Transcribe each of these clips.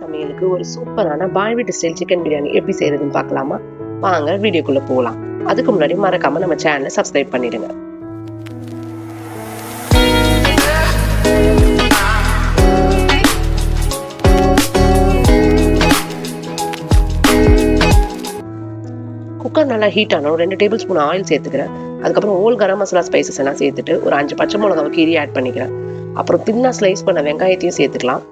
சமையலுக்கு ஒரு சூப்பரான பாய் வீட்டு ஸ்டைல் சிக்கன் பிரியாணி எப்படி செய்யறதுன்னு பார்க்கலாமா? வாங்க வீடியோக்குள்ள போகலாம். அதுக்கு முன்னாடி மறக்காம நம்ம சேனலை சப்ஸ்கிரைப் பண்ணிடுங்க. குக்கர் நல்லா ஹீட் ஆனோம். 2 டேபிள் ஸ்பூன் ஆயில் சேர்த்துக்கிறேன். அதுக்கப்புறம் ஹோல் கரம் மசாலா ஸ்பைசஸ் எல்லாம் சேர்த்துட்டு ஒரு 5 பச்சை மிளகாவை கீரி ஆட் பண்ணிக்கிறேன். அப்புறம் தின்னா ஸ்லைஸ் பண்ண வெங்காயத்தையும் சேர்த்துக்கலாம்.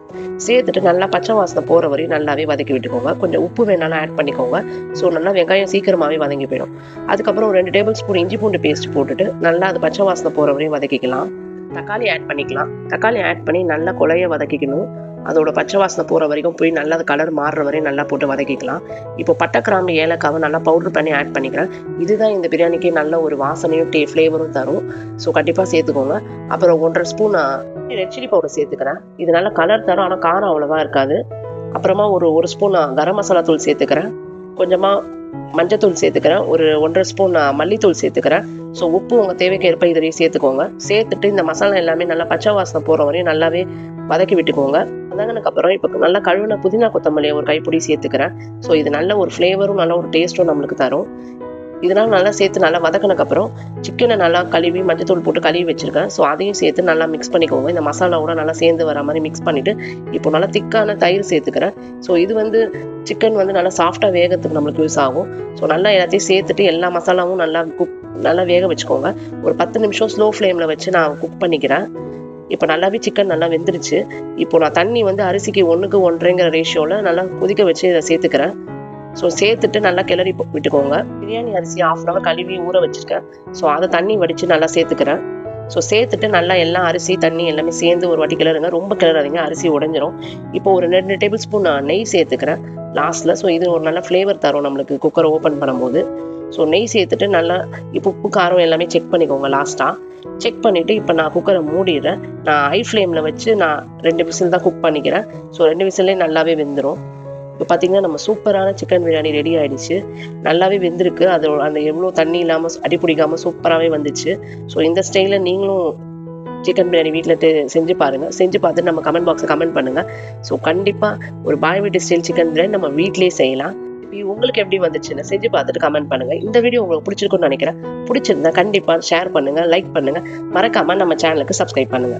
சேர்த்துட்டு நல்லா பச்சை வாசனை போகிற வரையும் நல்லாவே வதக்கி விட்டுக்கோங்க. கொஞ்சம் உப்பு வேணாலும் ஆட் பண்ணிக்கோங்க. ஸோ நல்லா வெங்காயம் சீக்கிரமாகவே வதங்கி போயிடும். அதுக்கப்புறம் ஒரு 2 டேபிள் ஸ்பூன் இஞ்சி பூண்டு பேஸ்ட் போட்டுட்டு நல்லா அது பச்சை வாசனை போகிற வரையும் வதக்கிக்கலாம். தக்காளி ஆட் பண்ணிக்கலாம். தக்காளி ஆட் பண்ணி நல்லா கொலைய வதக்கிக்கணும். அதோட பச்சை வாசனை போகிற வரைக்கும் போய் நல்லா அது கலர் மாறுற வரையும் நல்லா போட்டு வதக்கிக்கலாம். இப்போ பட்டை கிராம்பு ஏலக்காவை நல்லா பவுடர் பண்ணி ஆட் பண்ணிக்கிறேன். இதுதான் இந்த பிரியாணிக்கு நல்ல ஒரு வாசனையும் ஃப்ளேவரும் தரும். ஸோ கண்டிப்பாக சேர்த்துக்கோங்க. அப்புறம் 1.5 ஸ்பூன் ரெட் சில்லி பவுடர் சேர்த்துக்கிறேன். இது நல்லா கலர் தரும், ஆனால் காரம் அவ்வளோவா இருக்காது. அப்புறமா ஒரு ஸ்பூன் கரம் மசாலா தூள் சேர்த்துக்கிறேன். கொஞ்சமாக மஞ்சத்தூள் சேர்த்துக்கிறேன். ஒரு 1.5 ஸ்பூன் மல்லித்தூள் சேர்த்துக்கிறேன். ஸோ உப்பு உங்கள் தேவைக்கு ஏற்ப இதிலேயே சேர்த்துக்கோங்க. சேர்த்துட்டு இந்த மசாலா எல்லாமே நல்லா பச்சை வாசனை போகிற வரையும் நல்லாவே வதக்கி விட்டுக்கோங்க. வதங்கினதுக்கு அப்புறம் இப்போ நல்லா கழுவின புதினா கொத்தமல்லியை ஒரு கைப்பிடி சேர்த்துக்கிறேன். ஸோ இது நல்ல ஒரு ஃப்ளேவரும் நல்ல ஒரு டேஸ்ட்டும் நம்மளுக்கு தரும். இதனால் நல்லா சேர்த்து நல்லா வதக்கினதுக்கப்புறம் சிக்கனை நல்லா கழுவி மஞ்சத்தூள் போட்டு கழுவி வச்சுருக்கேன். ஸோ அதையும் சேர்த்து நல்லா மிக்ஸ் பண்ணிக்கோங்க. இந்த மசாலாவோட நல்லா சேர்ந்து வர மாதிரி மிக்ஸ் பண்ணிவிட்டு இப்போ நல்லா திக்கான தயிர் சேர்த்துக்கிறேன். ஸோ இது சிக்கன் நல்லா சாஃப்டாக வேகத்துக்கு நம்மளுக்கு யூஸ் ஆகும். ஸோ நல்லா எல்லாத்தையும் சேர்த்துட்டு எல்லா மசாலாவும் நல்லா வேக வச்சுக்கோங்க. ஒரு 10 நிமிஷம் ஸ்லோ ஃப்ளேமில் வச்சு நான் குக் பண்ணிக்கிறேன். இப்போ நல்லாவே சிக்கன் நல்லா வெந்துருச்சு. இப்போ நான் தண்ணி அரிசிக்கு 1க்கு 1.5 ரேஷியோவில் நல்லா கொதிக்க வச்சு இதை சேர்த்துக்கிறேன். ஸோ சேர்த்துட்டு நல்லா கிளறி விட்டுக்கோங்க. பிரியாணி அரிசி 1/2 hour கழுவி ஊற வச்சுருக்கேன். ஸோ அதை தண்ணி வடித்து நல்லா சேர்த்துக்கிறேன். ஸோ சேர்த்துட்டு நல்லா எல்லாம் அரிசி தண்ணி எல்லாமே சேர்ந்து ஒரு வாட்டி கிளறுங்க. ரொம்ப கிளறாதீங்க, அரிசி உடைஞ்சிரும். இப்போ ஒரு 2 டேபிள் ஸ்பூன் நெய் சேர்த்துக்கிறேன் லாஸ்ட்டில். ஸோ இது ஒரு நல்ல ஃப்ளேவர் தரும் நம்மளுக்கு குக்கரை ஓப்பன் பண்ணும்போது. ஸோ நெய் சேர்த்துட்டு நல்லா இப்போ உப்பு காரம் எல்லாமே செக் பண்ணிக்கோங்க. லாஸ்ட்டாக செக் பண்ணிவிட்டு இப்போ நான் குக்கரை மூடிடுறேன். நான் ஹை ஃப்ளேமில் வச்சு நான் 2 விசில் தான் குக் பண்ணிக்கிறேன். ஸோ 2 விசிலே நல்லாவே வெந்துடும். இப்போ பார்த்தீங்கன்னா நம்ம சூப்பரான சிக்கன் பிரியாணி ரெடி ஆகிடுச்சு. நல்லாவே வெந்திருக்கு. அந்த எவ்வளோ தண்ணி இல்லாமல் அடி பிடிக்காமல் சூப்பராகவே வந்துச்சு. ஸோ இந்த ஸ்டைலில் நீங்களும் சிக்கன் பிரியாணி வீட்டில் செஞ்சு பாருங்கள். செஞ்சு பார்த்துட்டு நம்ம கமெண்ட் பாக்ஸில் கமெண்ட் பண்ணுங்கள். ஸோ கண்டிப்பாக ஒரு பாய் வீட்டு ஸ்டைல் சிக்கன் பிரியாணி நம்ம வீட்டிலேயே செய்யலாம். உங்களுக்கு எப்படி வந்துச்சுன்னு செஞ்சு பார்த்துட்டு கமெண்ட் பண்ணுங்க. இந்த வீடியோ உங்களுக்கு பிடிச்சிருக்குன்னு நினைக்கிறேன். பிடிச்சிருந்தா கண்டிப்பா ஷேர் பண்ணுங்க, லைக் பண்ணுங்க. மறக்காம நம்ம சேனலுக்கு சப்ஸ்கிரைப் பண்ணுங்க.